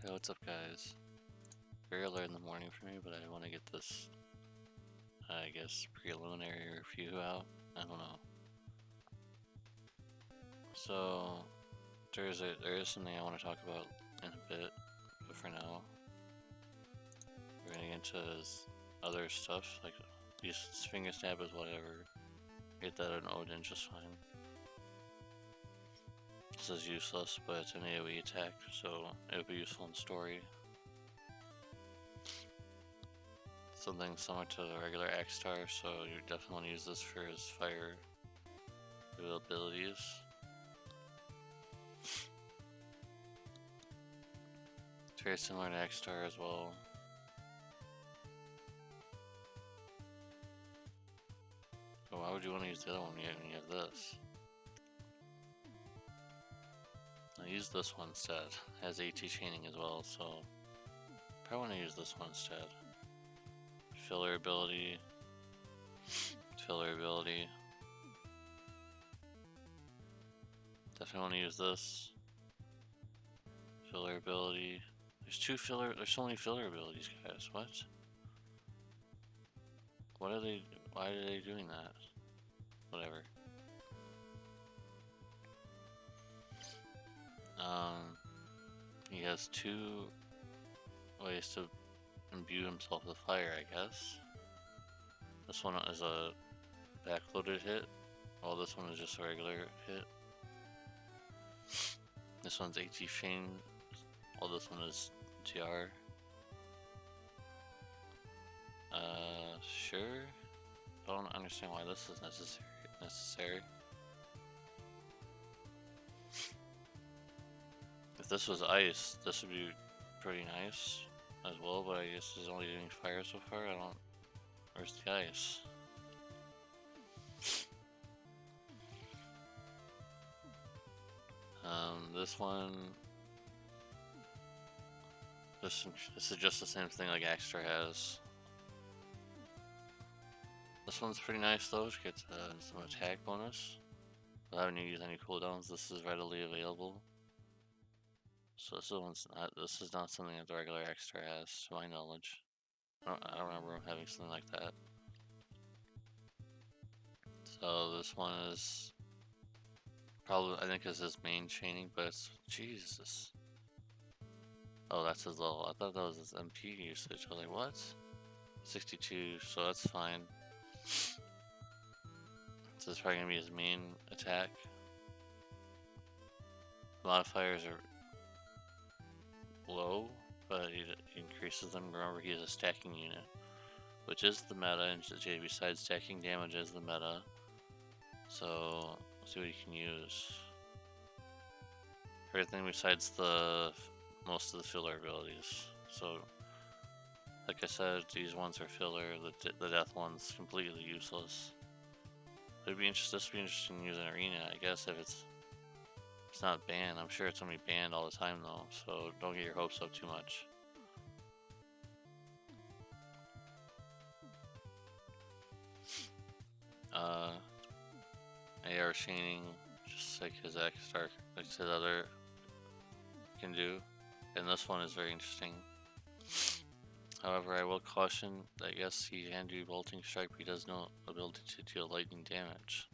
Hey, what's up, guys? Very early in the morning for me, but I want to get this, I guess, preliminary review out. I don't know. So, there is something I want to talk about in a bit, but for now, we're gonna get into other stuff, like these finger stab is whatever. Get that on Odin just fine. This is useless, but it's an AoE attack, so it would be useful in story. Something similar to the regular Axstar, so you definitely want to use this for his fire abilities. It's very similar to Axstar as well. But why would you want to use the other one when you have this? I'll use this one instead. It has AT chaining as well, so probably want to use this one instead. Filler ability. Filler ability. Definitely want to use this. Filler ability. There's so many filler abilities, guys. What? Why are they doing that? Whatever. He has two ways to imbue himself with fire, I guess. This one is a backloaded hit, while this one is just a regular hit. This one's AT Chain, while this one is TR. Sure. I don't understand why this is necessary. If this was ice, this would be pretty nice as well, but I guess he's only doing fire so far. Where's the ice? This one. This is just the same thing like Axstar has. This one's pretty nice though. It gets some attack bonus without having to use any cooldowns. This is readily available. So this is not something that the regular Axstar has, to my knowledge. I don't remember having something like that. So this one is probably, I think, is his main chaining, but it's, Jesus. Oh, that's his level. I thought that was his MP usage. I was like, what? 62, so that's fine. So this is probably gonna be his main attack. Modifiers are low, but he increases them. Remember, he is a stacking unit, which is the meta, and besides stacking damage is the meta. So let's see what he can use. Everything besides most of the filler abilities. So, like I said, these ones are filler. The death one's completely useless. This would be interesting to use in arena, I guess, if it's not banned. I'm sure it's gonna be banned all the time though, so don't get your hopes up too much. AR chaining, just like his Axstar, like his other can do, and this one is very interesting. However, I will caution that yes, he can do bolting strike, but he does no ability to deal lightning damage.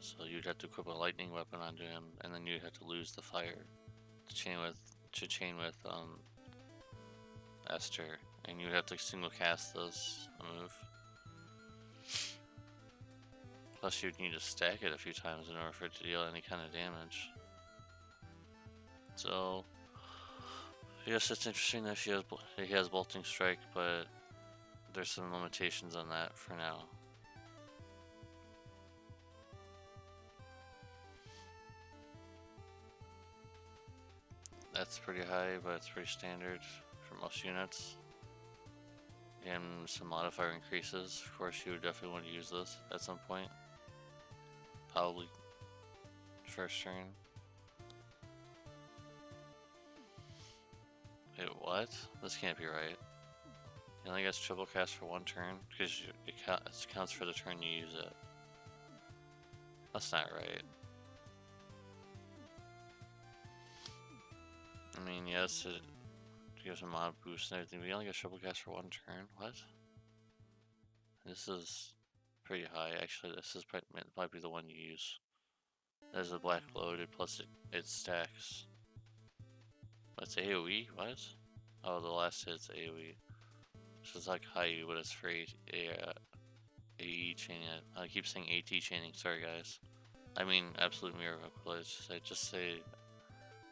So you'd have to equip a lightning weapon onto him, and then you'd have to lose the fire to chain with Esther, and you'd have to single cast this move. Plus, you'd need to stack it a few times in order for it to deal any kind of damage. So, yes, it's interesting that he has bolting strike, but there's some limitations on that for now. That's pretty high, but it's pretty standard for most units. And some modifier increases. Of course, you would definitely want to use this at some point. Probably first turn. Wait, what? This can't be right. You only gets triple cast for one turn because it counts for the turn you use it. That's not right. I mean, yes, gives him mod boost and everything. We only get triple cast for one turn. What? This is pretty high. Actually, this is might be the one you use. There's a black loaded plus it stacks. It's AoE? What? Oh, the last hit's AoE. This is like high, but it's for AE chaining. I keep saying AT chaining. Sorry, guys. I mean absolute miracle. I just say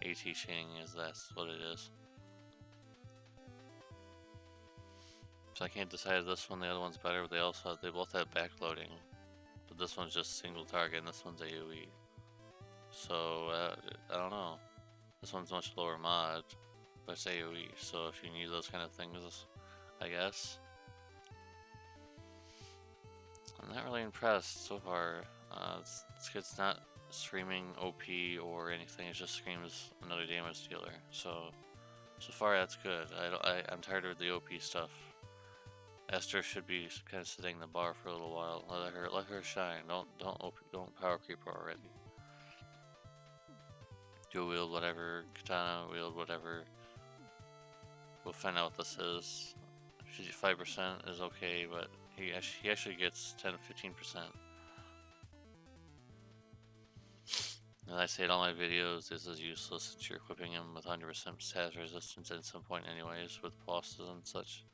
AT chaining is that's what it is. So I can't decide if this one, the other one's better, but they both have backloading. But this one's just single target, and this one's AoE. So I don't know. This one's much lower mod, but it's AoE. So if you need those kind of things, I guess. I'm not really impressed so far. This kid's not screaming OP or anything. It just screams another damage dealer. So far that's good. I'm tired of the OP stuff. Esther should be kind of setting the bar for a little while. Let her shine. Don't power creep her already. Dual wield whatever, katana wield whatever. We'll find out what this is. 5% is okay, but he actually gets 10-15%. As I say in all my videos, this is useless since you're equipping him with 100% stat resistance at some point anyways, with bosses and such.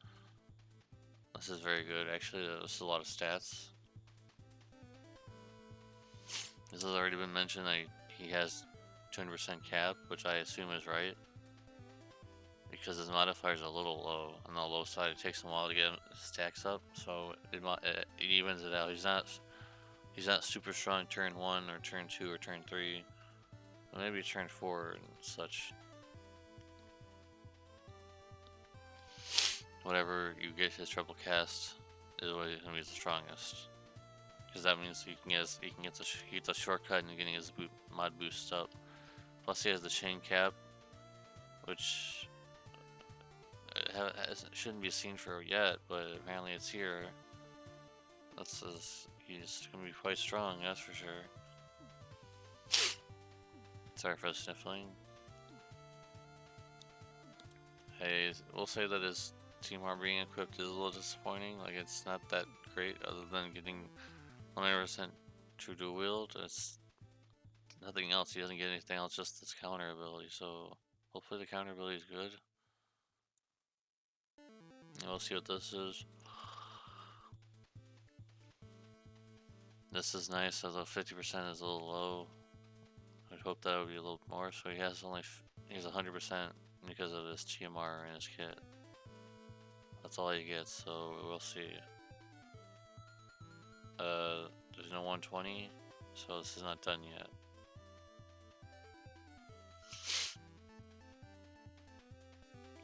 This is very good. Actually, this is a lot of stats. This has already been mentioned. He has 200% cap, which I assume is right. Because his modifiers are a little low. On the low side, it takes him a while to get stacks up, so it evens it out. He's not super strong turn 1 or turn 2 or turn 3. But maybe turn 4 and such. Whatever you get his triple cast is what he's gonna be the strongest. Because that means he gets a shortcut in getting his mod boost up. Plus he has the chain cap, which shouldn't be seen for yet, but apparently it's here. He's gonna be quite strong, that's for sure. Sorry for the sniffling. Hey, we'll say that his Team R being equipped is a little disappointing. Like, it's not that great other than getting 100% true dual wield. It's nothing else. He doesn't get anything else, just this counter ability. So hopefully the counter ability is good. And we'll see what this is. This is nice, although 50% is a little low. I'd hope that would be a little more. So he's 100% because of his TMR in his kit. That's all he gets, so we'll see. There's no 120, so this is not done yet.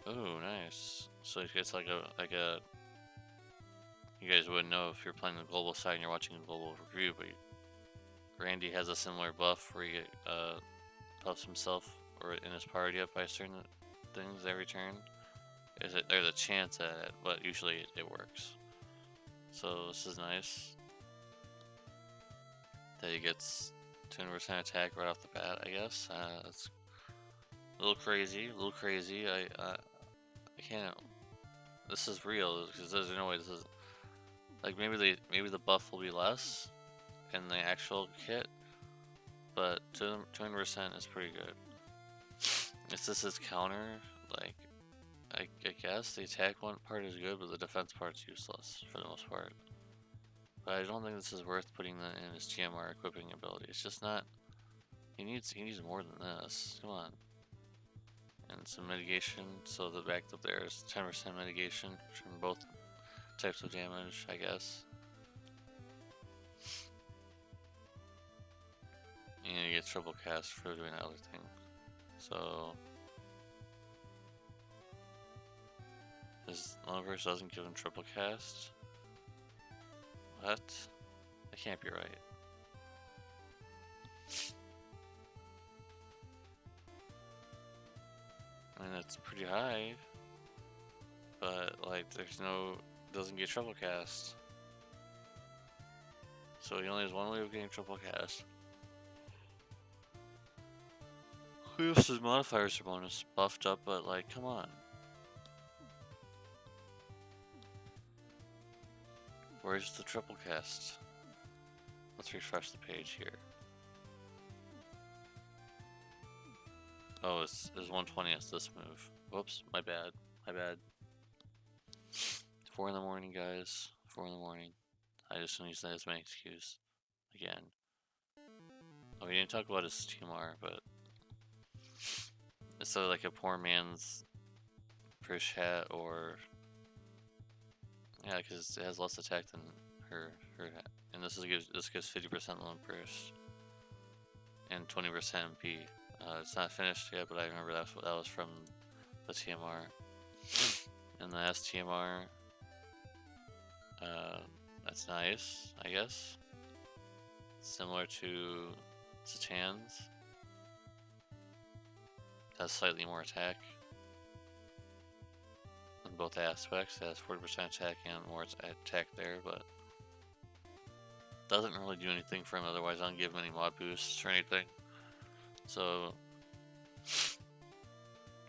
Ooh, nice. So he gets like a. You guys wouldn't know if you're playing the global side and you're watching a global review, but Randy has a similar buff where he buffs himself or in his party up by certain things every turn. There's a chance at it, but usually it works. So this is nice. That he gets 200% attack right off the bat, I guess. That's a little crazy, I can't. This is real because there's no way this is. Like maybe the buff will be less in the actual kit, but 200% is pretty good. If this is counter, like I guess the attack one part is good, but the defense part's useless for the most part. But I don't think this is worth putting that in his TMR equipping ability. It's just not. He needs more than this. Come on. And some mitigation, so the back up there is 10% mitigation from both types of damage, I guess. And he gets triple cast for doing that other thing. So his Loveverse doesn't give him triple cast. What? That can't be right. I mean, it's pretty high, but like, doesn't get triple cast. So he only has one way of getting triple cast. His modifiers are bonus buffed up, but like, come on. Where's the triple cast? Let's refresh the page here. Oh, it's 120 as this move. Whoops, my bad. My bad. 4 in the morning, guys. 4 in the morning. I just don't use that as my excuse. Again. Oh, we didn't talk about his TMR, but it's like a poor man's Prish hat, or yeah, because it has less attack than her hat, and this gives 50% loan Prish and 20% MP. It's not finished yet, but I remember that was from the TMR. And the STMR, that's nice, I guess. Similar to Satan's. Has slightly more attack in both aspects. It has 40% attack and more attack there, but doesn't really do anything for him otherwise. I don't give him any mod boosts or anything. So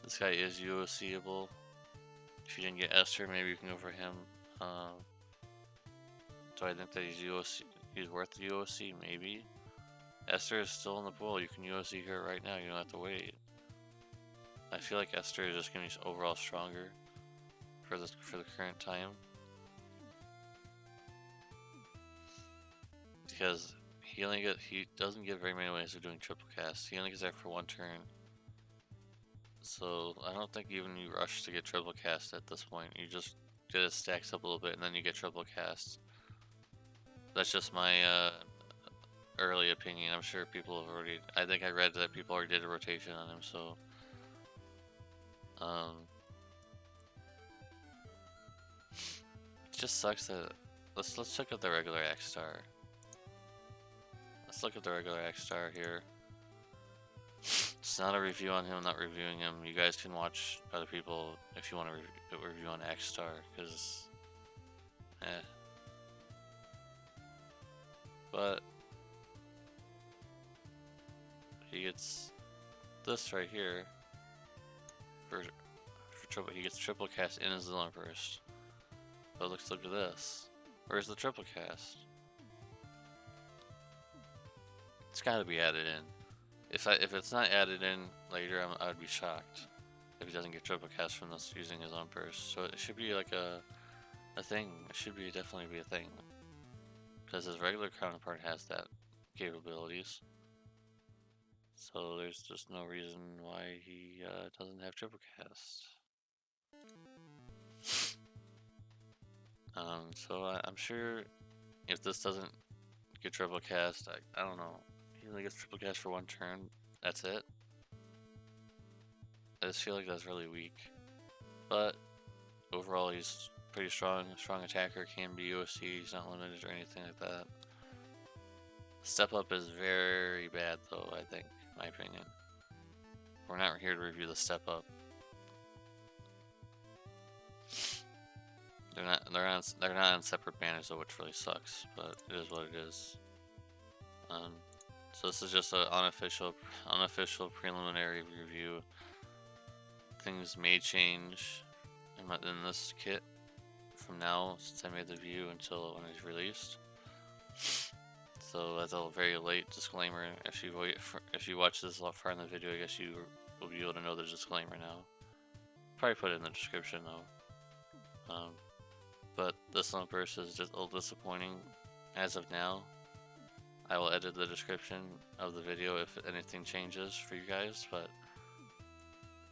this guy is UOC-able. If you didn't get Esther, maybe you can go for him. Do I think that he's worth the UOC? Maybe. Esther is still in the pool. You can UOC her right now. You don't have to wait. I feel like Esther is just going to be overall stronger for the current time, because he doesn't get very many ways of doing triple cast. He only gets there for 1 turn, so I don't think even you rush to get triple cast at this point. You just get it stacks up a little bit and then you get triple cast. That's just my early opinion. I'm sure people have already. I think I read that people already did a rotation on him, so. It just sucks that. Let's check out the regular X Star. Let's look at the regular X Star here. It's not a review on him. I'm not reviewing him. You guys can watch other people if you want to review on X Star, because, But he gets this right here for triple. He gets triple cast in his zone burst. But look at this. Where's the triple cast? It's got to be added in. If it's not added in later, I would be shocked if he doesn't get triple cast from this using his own burst. So it should be like a thing. It should definitely be a thing, because his regular counterpart has that capabilities. So there's just no reason why he doesn't have triple cast. So I'm sure if this doesn't get triple cast, I don't know. He only gets triple cast for 1 turn. That's it. I just feel like that's really weak. But overall, he's pretty strong. Strong attacker, can be UOC. He's not limited or anything like that. Step up is very bad, though. I think, in my opinion. We're not here to review the step up. They're not on separate banners, though, which really sucks. But it is what it is. So this is just an unofficial preliminary review. Things may change in this kit from now, since I made the review, until when it's released. So that's a very late disclaimer. If you watch this a lot far in the video, I guess you will be able to know the disclaimer now. Probably put it in the description though. But this one burst is just a little disappointing as of now. I will edit the description of the video if anything changes for you guys, but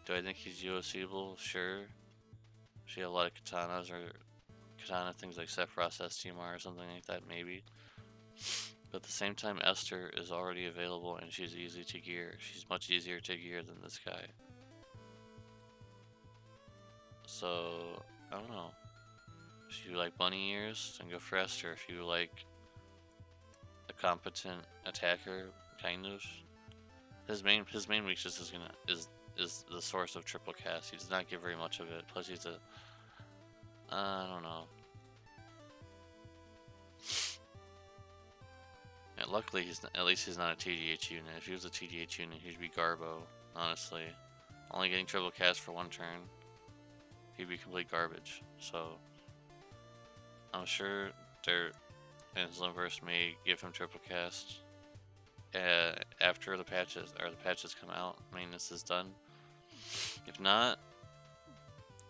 do I think he's UOC-able? Sure. She had a lot of katanas, or katana things like Sephiroth STMR or something like that, maybe. But at the same time, Esther is already available and she's easy to gear. She's much easier to gear than this guy. So, I don't know. If you like bunny ears, then go for Esther. If you like a competent attacker, kind of. His main weakness is the source of triple cast. He does not get very much of it. Plus he's I don't know. Yeah, luckily at least he's not a TDH unit. If he was a TDH unit, he'd be Garbo, honestly. Only getting triple cast for 1 turn, he'd be complete garbage. So I'm sure Dirt and his Limburst may give him triple cast after the patches come out. Maintenance is done. If not,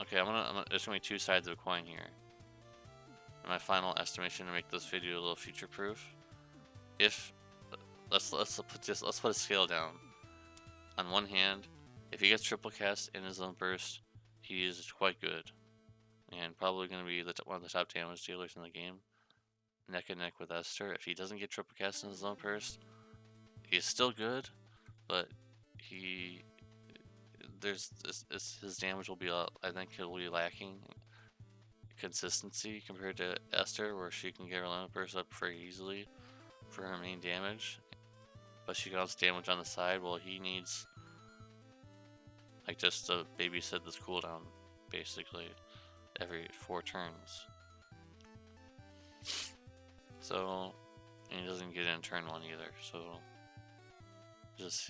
okay, there's gonna be two sides of a coin here. In my final estimation to make this video a little future proof, if let's put a scale down. On one hand, if he gets triple cast in his Limburst, he is quite good, and probably going to be one of the top damage dealers in the game, neck and neck with Esther. If he doesn't get triple cast in his Limburst, he's still good, but his damage will be, I think he'll be lacking consistency compared to Esther, where she can get her Limburst up very easily for her main damage, but she can also damage on the side. Well, he needs just to babysit this cooldown basically every 4 turns. So, and he doesn't get in turn 1 either, so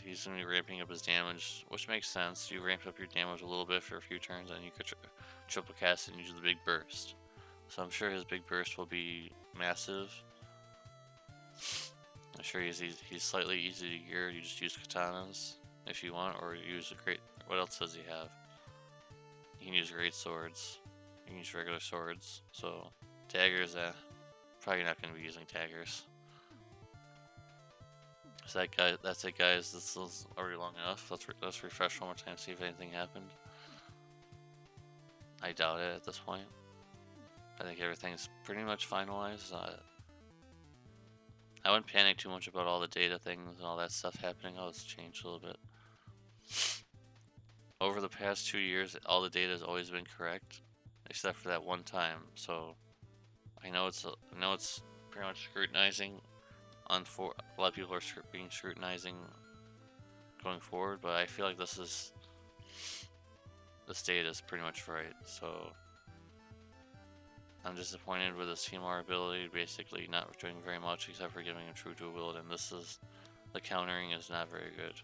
he's gonna be ramping up his damage, which makes sense. You ramp up your damage a little bit for a few turns, and you could triple cast and use the big burst. So I'm sure his big burst will be massive. I'm sure he's slightly easy to gear. You just use katanas if you want, or use a great. What else does he have? You can use great swords. You can use regular swords. So daggers, probably not going to be using daggers. So that's it, guys. This is already long enough. Let's refresh one more time, see if anything happened. I doubt it at this point. I think everything's pretty much finalized. I wouldn't panic too much about all the data things and all that stuff happening. Oh, it's changed a little bit. Over the past 2 years, all the data has always been correct, except for that one time. So I know it's pretty much scrutinizing. A lot of people are being scrutinizing going forward, but I feel like this data is pretty much right. So I'm disappointed with his TMR ability, basically not doing very much except for giving him true dual wield, and the countering is not very good.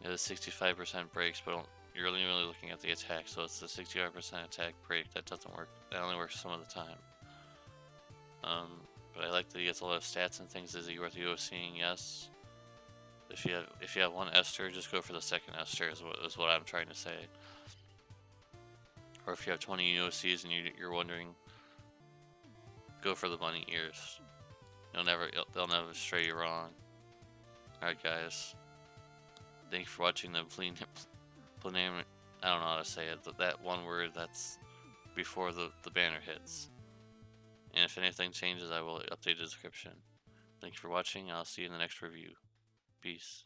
It is 65% breaks, but you're really looking at the attack, so it's the 65% attack break that doesn't work. That only works some of the time. But I like that he gets a lot of stats and things. Is he worth UOCing? Yes. If you have one Esther, just go for the second Esther. Is what I'm trying to say. Or if you have 20 UOCs and you're wondering, go for the bunny ears. They'll never stray you wrong. Alright, guys. Thank you for watching the plenary. I don't know how to say it. That one word that's before the banner hits. And if anything changes, I will update the description. Thank you for watching. I'll see you in the next review. Peace.